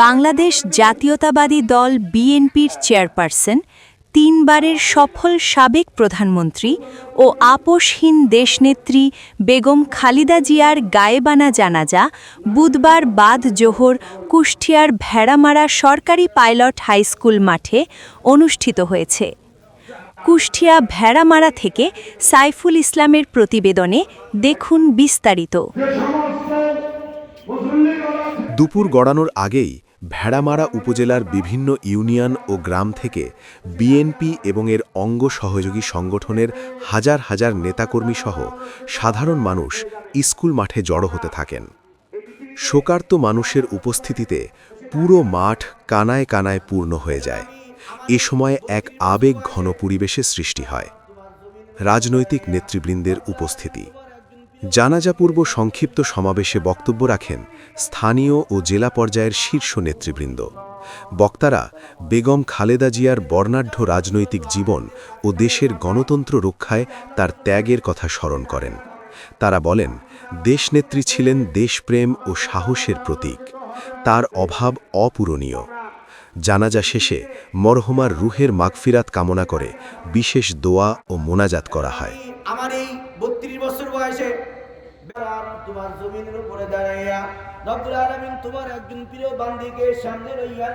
বাংলাদেশ জাতীয়তাবাদী দল বিএনপির চেয়ারপারসন, 3 বারের সফল সাবেক প্রধানমন্ত্রী ও আপোষহীন দেশনেত্রী বেগম খালেদা জিয়ার গায়েবানা জানাজা বুধবার বাদ জোহর কুষ্টিয়ার ভেড়ামারা সরকারি পাইলট হাইস্কুল মাঠে অনুষ্ঠিত হয়েছে। কুষ্টিয়া ভেড়ামারা থেকে সাইফুল ইসলামের প্রতিবেদনে দেখুন বিস্তারিত। দুপুর গড়ানোর আগেই ভেড়ামারা উপজেলার বিভিন্ন ইউনিয়ন ও গ্রাম থেকে বিএনপি এবং এর অঙ্গ সহযোগী সংগঠনের হাজার হাজার নেতাকর্মী সহ সাধারণ মানুষ স্কুল মাঠে জড়ো হতে থাকেন। শোকার্ত মানুষের উপস্থিতিতে পুরো মাঠ কানায় কানায় পূর্ণ হয়ে যায়। এ সময় এক আবেগ ঘন পরিবেশের সৃষ্টি হয়। রাজনৈতিক নেতৃবৃন্দের উপস্থিতি। জানাজাপূর্ব সংক্ষিপ্ত সমাবেশে বক্তব্য রাখেন স্থানীয় ও জেলা পর্যায়ের শীর্ষ নেতৃবৃন্দ। বক্তারা বেগম খালেদা জিয়ার বর্ণাঢ্য রাজনৈতিক জীবন ও দেশের গণতন্ত্র রক্ষায় তার ত্যাগের কথা স্মরণ করেন। তারা বলেন, দেশনেত্রী ছিলেন দেশপ্রেম ও সাহসের প্রতীক, তার অভাব অপূরণীয়। জানাজা শেষে মরহুমার রুহের মাগফিরাত কামনা করে বিশেষ দোয়া ও মোনাজাত করা হয়। আমার এই 32 বছর বয়সে তোমার জমিনের উপরে দাঁড়াইয়া রব্বুল আলামিন তোমার একজন প্রিয় বান্দীকে সামনে লইয়া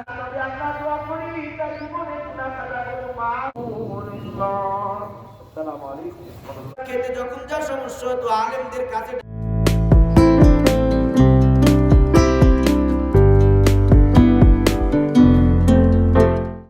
আল্লাহ দোয়া করি তার জীবনে গুনাহ কাটাবো মাফ। আসসালামু আলাইকুম। খেতে যখন যা সমস্যা তো আলেমদের কাছে